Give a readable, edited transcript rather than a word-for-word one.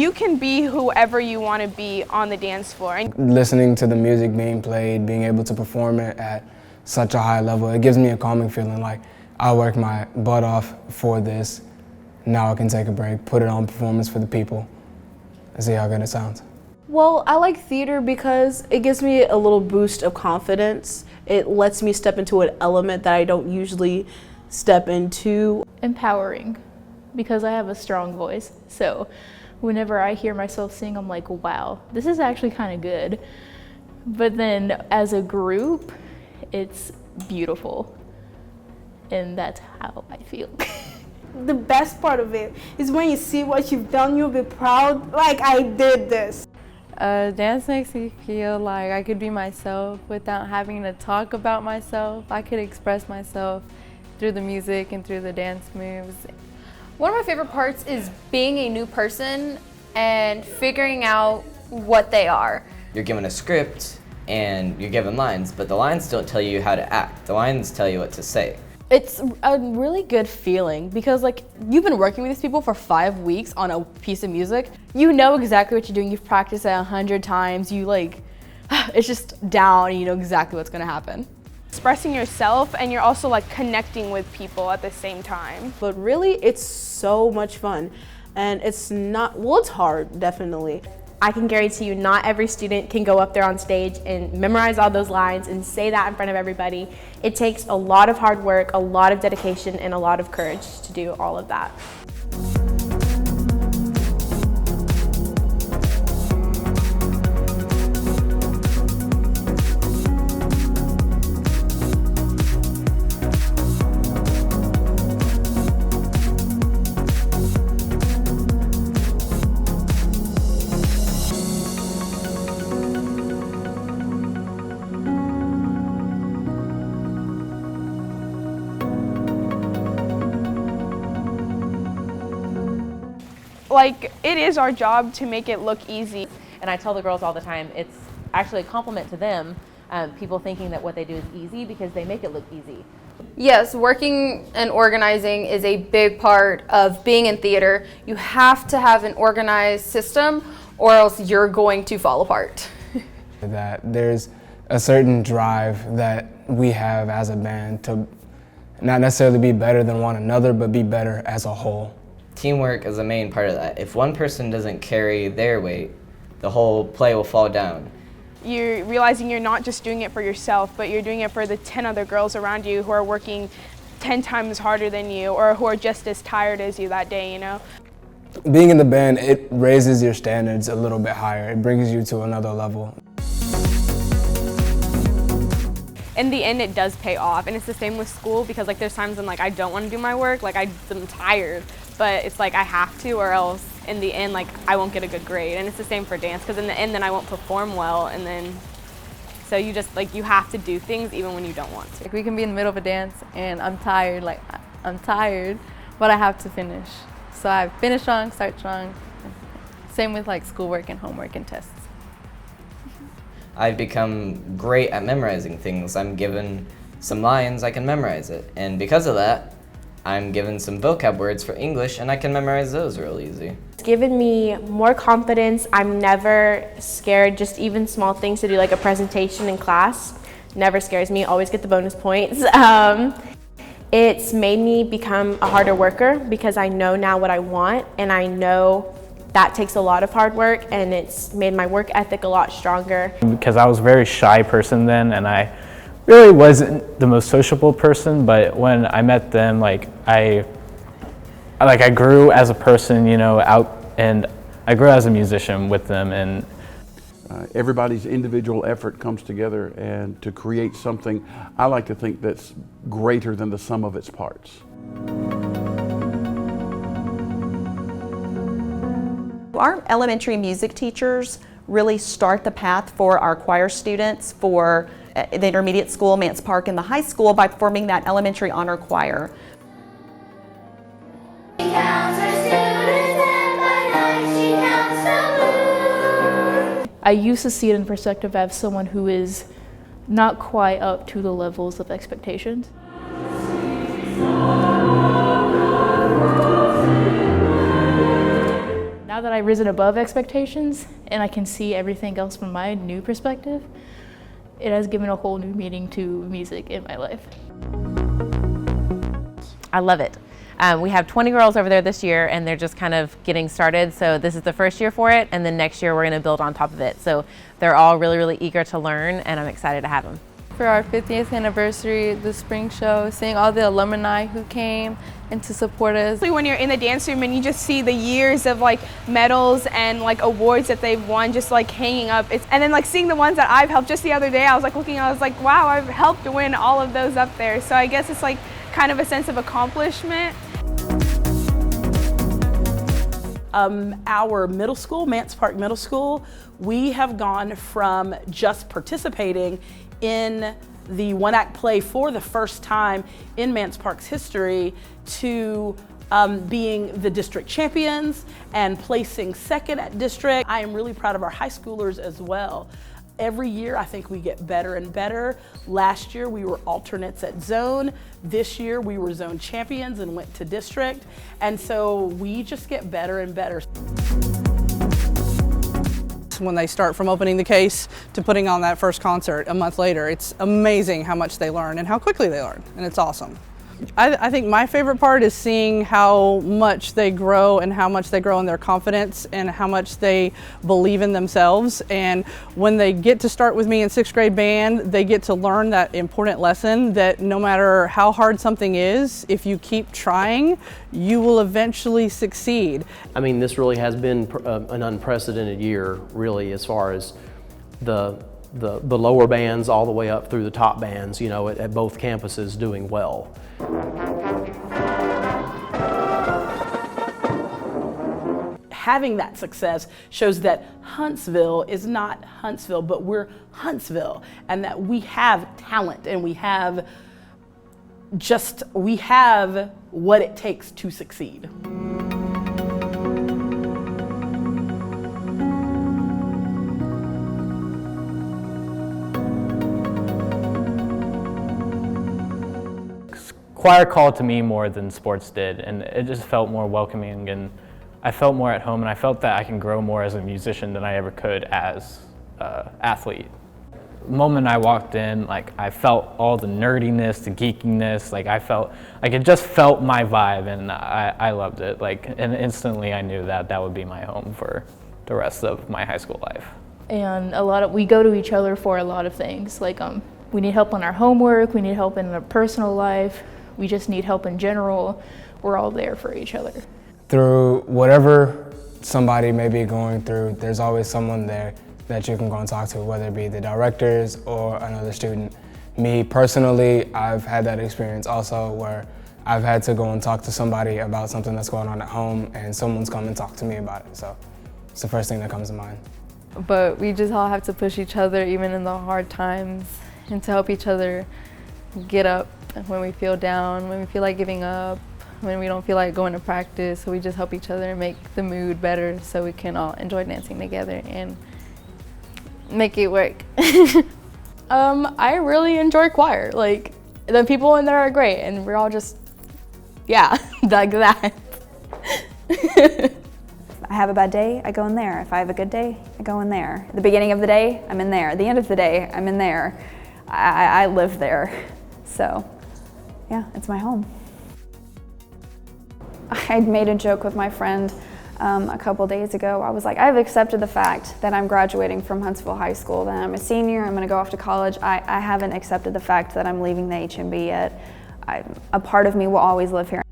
you can be whoever you want to be on the dance floor. Listening to the music being played, being able to perform it at such a high level, it gives me a calming feeling like I worked my butt off for this. Now I can take a break, put it on performance for the people, and see how good it sounds. Well, I like theater because it gives me a little boost of confidence. It lets me step into an element that I don't usually step into. Empowering, because I have a strong voice. So whenever I hear myself sing, I'm like, wow, this is actually kind of good. But then as a group, it's beautiful. And that's how I feel. The best part of it is when you see what you've done, you'll be proud, like I did this. Dance makes me feel like I could be myself without having to talk about myself. I could express myself through the music and through the dance moves. One of my favorite parts is being a new person and figuring out what they are. You're given a script and you're given lines, but the lines don't tell you how to act. The lines tell you what to say. It's a really good feeling because like you've been working with these people for 5 weeks on a piece of music. You know exactly what you're doing. You've practiced it 100 times. You like, it's just down and you know exactly what's gonna happen. Expressing yourself and you're also like connecting with people at the same time. But really, it's so much fun. And it's not, well, it's hard, definitely. I can guarantee you not every student can go up there on stage and memorize all those lines and say that in front of everybody. It takes a lot of hard work, a lot of dedication, and a lot of courage to do all of that. Like, it is our job to make it look easy. And I tell the girls all the time, it's actually a compliment to them, people thinking that what they do is easy because they make it look easy. Yes, working and organizing is a big part of being in theater. You have to have an organized system or else you're going to fall apart. That there's a certain drive that we have as a band to not necessarily be better than one another, but be better as a whole. Teamwork is a main part of that. If one person doesn't carry their weight, the whole play will fall down. You're realizing you're not just doing it for yourself, but you're doing it for the 10 other girls around you who are working 10 times harder than you or who are just as tired as you that day, you know? Being in the band, it raises your standards a little bit higher. It brings you to another level. In the end, it does pay off, and it's the same with school because like there's times when like I don't want to do my work, like I'm tired, but it's like I have to, or else in the end like I won't get a good grade. And it's the same for dance because in the end then I won't perform well, and then so you just like you have to do things even when you don't want to. Like we can be in the middle of a dance and I'm tired, but I have to finish. So I finish strong, start strong. Same with like schoolwork and homework and tests. I've become great at memorizing things. I'm given some lines, I can memorize it. And because of that, I'm given some vocab words for English and I can memorize those real easy. It's given me more confidence. I'm never scared, just even small things to do like a presentation in class never scares me, always get the bonus points. It's made me become a harder worker because I know now what I want, and I know that takes a lot of hard work, and it's made my work ethic a lot stronger. Because I was a very shy person then, and I really wasn't the most sociable person, but when I met them, I grew as a person, you know, and I grew as a musician with them. And everybody's individual effort comes together and to create something, I like to think, that's greater than the sum of its parts. Our elementary music teachers really start the path for our choir students for the intermediate school, Mance Park, and the high school by forming that elementary honor choir. I used to see it in perspective as someone who is not quite up to the levels of expectations. Now that I've risen above expectations and I can see everything else from my new perspective, it has given a whole new meaning to music in my life. I love it. We have 20 girls over there this year, and they're just kind of getting started. So this is the first year for it, and then next year we're going to build on top of it. So they're all really, really eager to learn, and I'm excited to have them. For our 50th anniversary, the spring show, seeing all the alumni who came and to support us. When you're in the dance room and you just see the years of like medals and like awards that they've won just like hanging up, and then like seeing the ones that I've helped. Just the other day I was like looking, I was like, wow, I've helped win all of those up there. So I guess it's like kind of a sense of accomplishment. Our middle school, Mance Park Middle School, we have gone from just participating in the one-act play for the first time in Mance Park's history to being the district champions and placing second at district. I am really proud of our high schoolers as well. Every year I think we get better and better. Last year we were alternates at zone. This year we were zone champions and went to district. And so we just get better and better. When they start from opening the case to putting on that first concert a month later, it's amazing how much they learn and how quickly they learn, and it's awesome. I think my favorite part is seeing how much they grow and how much they grow in their confidence and how much they believe in themselves. And when they get to start with me in 6th grade band, they get to learn that important lesson that no matter how hard something is, if you keep trying, you will eventually succeed. I mean, this really has been an unprecedented year, really, as far as the lower bands all the way up through the top bands, you know, at both campuses doing well. Having that success shows that Huntsville is not Huntsville, but we're Huntsville, and that we have talent and we have what it takes to succeed. Choir called to me more than sports did, and it just felt more welcoming, and I felt more at home, and I felt that I can grow more as a musician than I ever could as an athlete. The moment I walked in, like, I felt all the nerdiness, the geekiness, like I felt, like it just felt my vibe, and I loved it. Like, and instantly I knew that that would be my home for the rest of my high school life. And we go to each other for a lot of things. Like, we need help on our homework, we need help in our personal life, we just need help in general. We're all there for each other. Through whatever somebody may be going through, there's always someone there that you can go and talk to, whether it be the directors or another student. Me personally, I've had that experience also where I've had to go and talk to somebody about something that's going on at home, and someone's come and talked to me about it. So it's the first thing that comes to mind. But we just all have to push each other even in the hard times, and to help each other get up when we feel down, when we feel like giving up, when we don't feel like going to practice. So we just help each other and make the mood better so we can all enjoy dancing together and make it work. I really enjoy choir. Like, the people in there are great, and we're all just, yeah, like that. If I have a bad day, I go in there. If I have a good day, I go in there. At the beginning of the day, I'm in there. At the end of the day, I'm in there. I live there. So, yeah, it's my home. I made a joke with my friend a couple days ago. I was like, I've accepted the fact that I'm graduating from Huntsville High School, that I'm a senior, I'm gonna go off to college. I haven't accepted the fact that I'm leaving the HMB yet. A part of me will always live here.